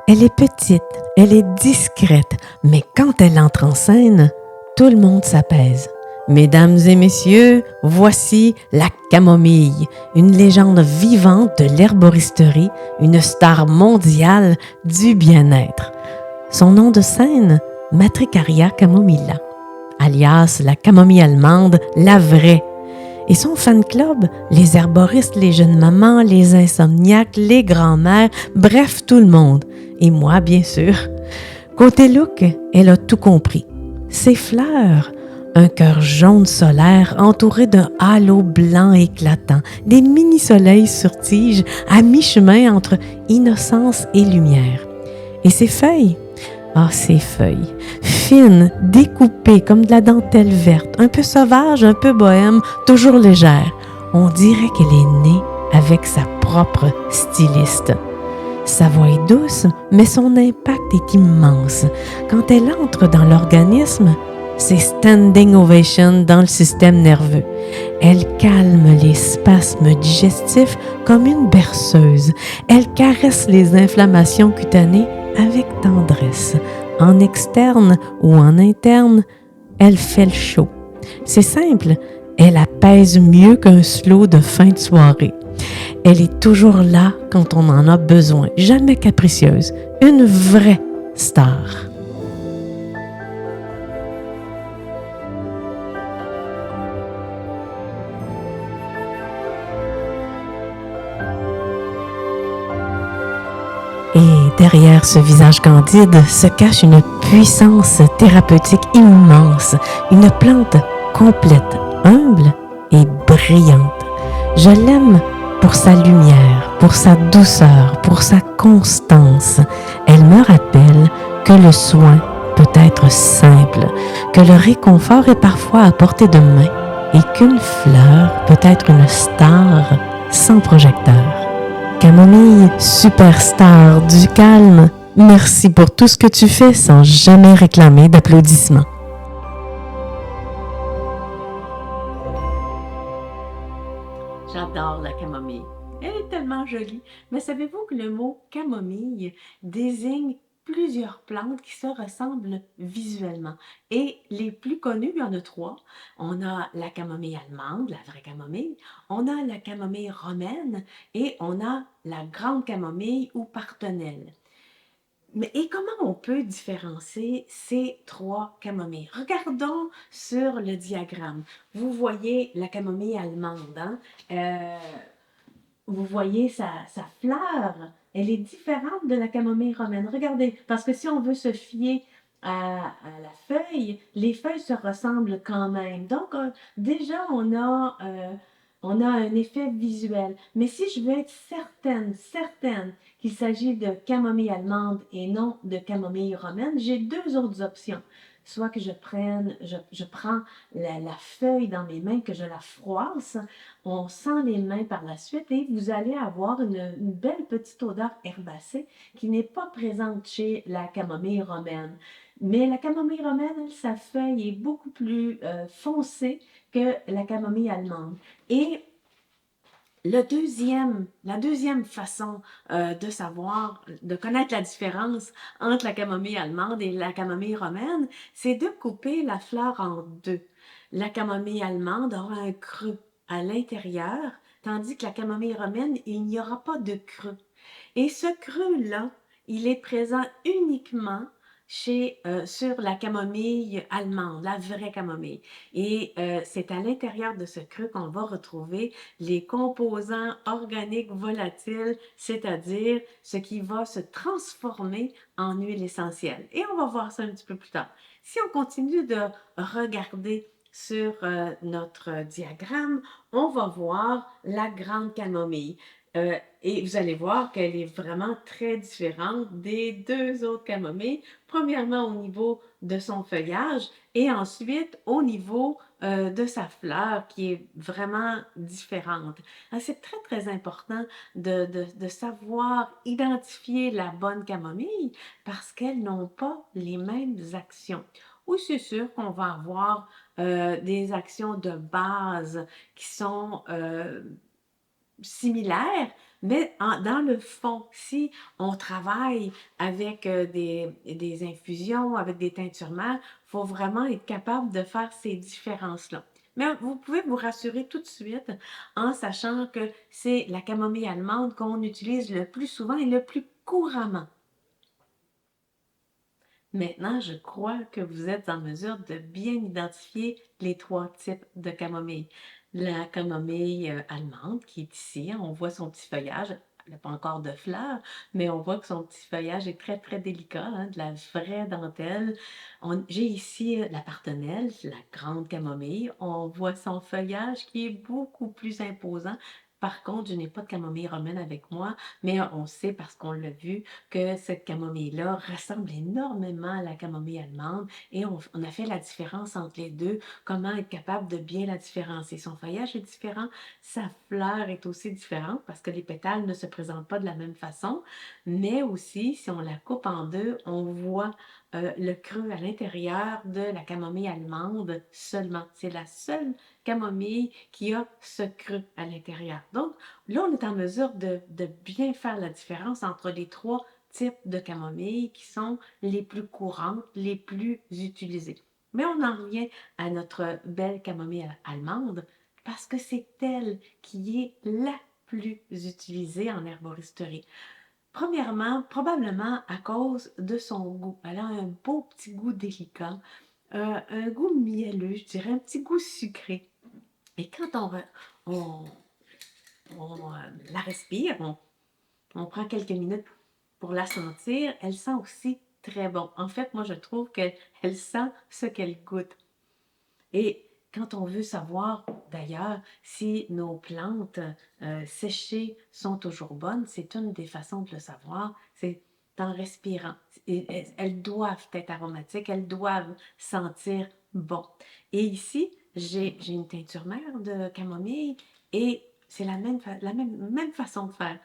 Elle est petite, elle est discrète, mais quand elle entre en scène, tout le monde s'apaise. Mesdames et messieurs, voici la camomille, une légende vivante de l'herboristerie, une star mondiale du bien-être. Son nom de scène, Matricaria camomilla, alias la camomille allemande, la vraie. Et son fan club, les herboristes, les jeunes mamans, les insomniaques, les grands-mères, bref, tout le monde. Et moi, bien sûr. Côté look, elle a tout compris. Ses fleurs, un cœur jaune solaire entouré d'un halo blanc éclatant, des mini-soleils sur tige à mi-chemin entre innocence et lumière. Et ses feuilles, ces feuilles, fines, découpées comme de la dentelle verte, un peu sauvage, un peu bohème, toujours légère. On dirait qu'elle est née avec sa propre styliste. Sa voix est douce, mais son impact est immense. Quand elle entre dans l'organisme, c'est standing ovation dans le système nerveux. Elle calme les spasmes digestifs comme une berceuse. Elle caresse les inflammations cutanées avec tendresse. En externe ou en interne, elle fait le show. C'est simple, elle apaise mieux qu'un slow de fin de soirée. Elle est toujours là quand on en a besoin, jamais capricieuse, une vraie star. Et derrière ce visage candide se cache une puissance thérapeutique immense, une plante complète, humble et brillante. Je l'aime pour sa lumière, pour sa douceur, pour sa constance. Elle me rappelle que le soin peut être simple, que le réconfort est parfois à portée de main et qu'une fleur peut être une star sans projecteur. Camomille, superstar du calme, merci pour tout ce que tu fais sans jamais réclamer d'applaudissements. J'adore la camomille. Elle est tellement jolie. Mais savez-vous que le mot camomille désigne plusieurs plantes qui se ressemblent visuellement? Et les plus connues, il y en a trois. On a la camomille allemande, la vraie camomille. On a la camomille romaine et on a la grande camomille ou partenelle. Et comment on peut différencier ces trois camomilles? Regardons sur le diagramme. Vous voyez la camomille allemande, hein? Euh, vous voyez sa fleur, elle est différente de la camomille romaine. Regardez, parce que si on veut se fier à la feuille, les feuilles se ressemblent quand même. Donc, déjà, on a un effet visuel. Mais si je veux être certaine qu'il s'agit de camomille allemande et non de camomille romaine, j'ai deux autres options. Soit que je prends la feuille dans mes mains, que je la froisse, on sent les mains par la suite et vous allez avoir une belle petite odeur herbacée qui n'est pas présente chez la camomille romaine. Mais la camomille romaine, elle, sa feuille est beaucoup plus foncée que la camomille allemande. Et la deuxième façon de savoir, de connaître la différence entre la camomille allemande et la camomille romaine, c'est de couper la fleur en deux. La camomille allemande aura un creux à l'intérieur, tandis que la camomille romaine, il n'y aura pas de creux. Et ce creux-là, il est présent uniquement sur la camomille allemande, la vraie camomille. Et c'est à l'intérieur de ce creux qu'on va retrouver les composants organiques volatiles, c'est-à-dire ce qui va se transformer en huile essentielle. Et on va voir ça un petit peu plus tard. Si on continue de regarder sur notre diagramme, on va voir la grande camomille. Et vous allez voir qu'elle est vraiment très différente des deux autres camomilles. Premièrement, au niveau de son feuillage et ensuite au niveau de sa fleur qui est vraiment différente. C'est très, très important de savoir identifier la bonne camomille parce qu'elles n'ont pas les mêmes actions. Oui, c'est sûr qu'on va avoir des actions de base qui sont similaires, mais dans le fond, si on travaille avec des infusions, avec des teintures mères, il faut vraiment être capable de faire ces différences-là. Mais vous pouvez vous rassurer tout de suite en sachant que c'est la camomille allemande qu'on utilise le plus souvent et le plus couramment. Maintenant, je crois que vous êtes en mesure de bien identifier les trois types de camomille. La camomille allemande qui est ici, on voit son petit feuillage, elle n'a pas encore de fleurs, mais on voit que son petit feuillage est très très délicat, hein, de la vraie dentelle. J'ai ici la partenelle, la grande camomille. On voit son feuillage qui est beaucoup plus imposant. Par contre, je n'ai pas de camomille romaine avec moi, mais on sait parce qu'on l'a vu que cette camomille-là ressemble énormément à la camomille allemande et on a fait la différence entre les deux, comment être capable de bien la différencier. Son feuillage est différent, sa fleur est aussi différente parce que les pétales ne se présentent pas de la même façon, mais aussi, si on la coupe en deux, on voit le creux à l'intérieur de la camomille allemande seulement. C'est la seule camomille qui a ce creux à l'intérieur. Donc, là, on est en mesure de bien faire la différence entre les trois types de camomille qui sont les plus courantes, les plus utilisées. Mais on en revient à notre belle camomille allemande parce que c'est elle qui est la plus utilisée en herboristerie. Premièrement, probablement à cause de son goût. Elle a un beau petit goût délicat, un goût mielleux, je dirais, un petit goût sucré. Et quand on, la respire, on prend quelques minutes pour la sentir, elle sent aussi très bon. En fait, moi, je trouve qu'elle sent ce qu'elle goûte. Et quand on veut savoir, d'ailleurs, si nos plantes séchées sont toujours bonnes, c'est une des façons de le savoir, c'est en respirant. Elles doivent être aromatiques, elles doivent sentir bon. Et ici, j'ai une teinture mère de camomille et c'est la même façon de faire.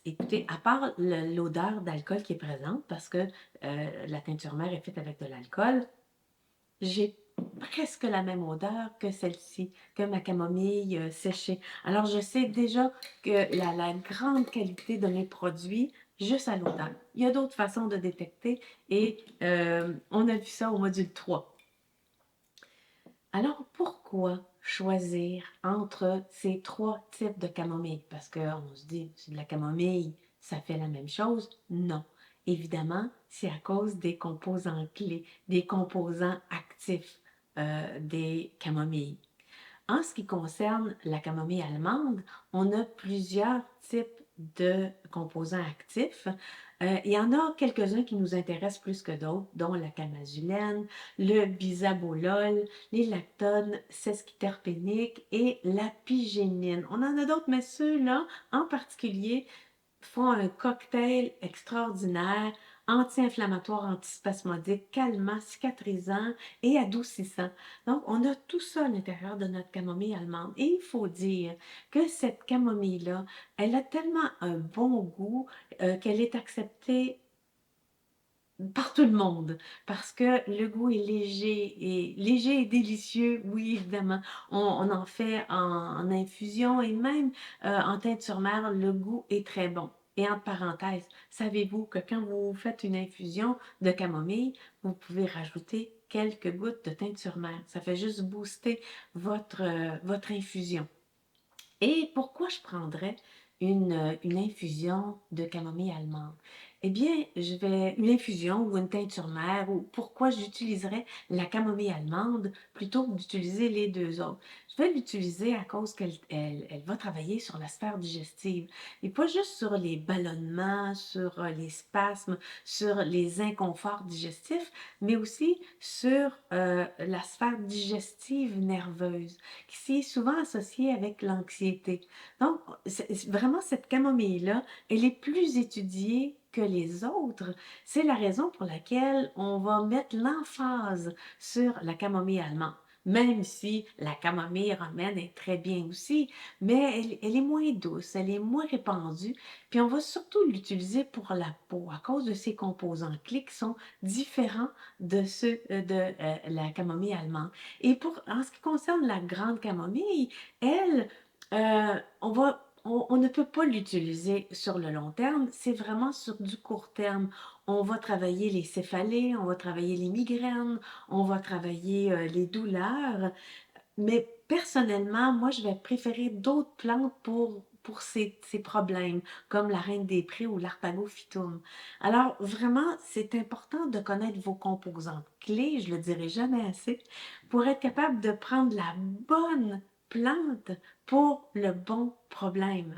Écoutez, à part l'odeur d'alcool qui est présente, parce que la teinture mère est faite avec de l'alcool, j'ai presque la même odeur que celle-ci, que ma camomille séchée. Alors, je sais déjà que la grande qualité de mes produits, juste à l'odeur. Il y a d'autres façons de détecter et on a vu ça au module 3. Alors, pourquoi choisir entre ces trois types de camomille? Parce qu'on se dit, c'est de la camomille, ça fait la même chose. Non. Évidemment, c'est à cause des composants clés, des composants actifs des camomilles. En ce qui concerne la camomille allemande, on a plusieurs types de composants actifs. Il y en a quelques-uns qui nous intéressent plus que d'autres, dont la camazulène, le bisabolol, les lactones sesquiterpéniques et la pigénine. On en a d'autres, mais ceux-là, en particulier, font un cocktail extraordinaire, anti-inflammatoire, antispasmodique, calmant, cicatrisant et adoucissant. Donc, on a tout ça à l'intérieur de notre camomille allemande. Et il faut dire que cette camomille-là, elle a tellement un bon goût qu'elle est acceptée par tout le monde, parce que le goût est léger et délicieux, oui, évidemment. On en fait en infusion et même en teinture mère, le goût est très bon. Et entre parenthèses, savez-vous que quand vous faites une infusion de camomille, vous pouvez rajouter quelques gouttes de teinture mère. Ça fait juste booster votre infusion. Et pourquoi je prendrais une infusion de camomille allemande? Eh bien, une infusion ou une teinture mère, ou pourquoi j'utiliserais la camomille allemande plutôt que d'utiliser les deux autres? Je vais l'utiliser à cause qu'elle va travailler sur la sphère digestive. Et pas juste sur les ballonnements, sur les spasmes, sur les inconforts digestifs, mais aussi sur la sphère digestive nerveuse qui est souvent associée avec l'anxiété. Donc, vraiment, cette camomille-là, elle est plus étudiée que les autres. C'est la raison pour laquelle on va mettre l'emphase sur la camomille allemande. Même si la camomille romaine est très bien aussi, mais elle est moins douce, elle est moins répandue. Puis on va surtout l'utiliser pour la peau à cause de ses composants clés qui sont différents de ceux de la camomille allemande. Et en ce qui concerne la grande camomille, elle, On ne peut pas l'utiliser sur le long terme, c'est vraiment sur du court terme. On va travailler les céphalées, on va travailler les migraines, on va travailler, les douleurs, mais personnellement, moi, je vais préférer d'autres plantes pour ces problèmes, comme la reine des prés ou l'arpagophytum. Alors, vraiment, c'est important de connaître vos composantes clés, je le dirai jamais assez, pour être capable de prendre la bonne plante pour le bon problème.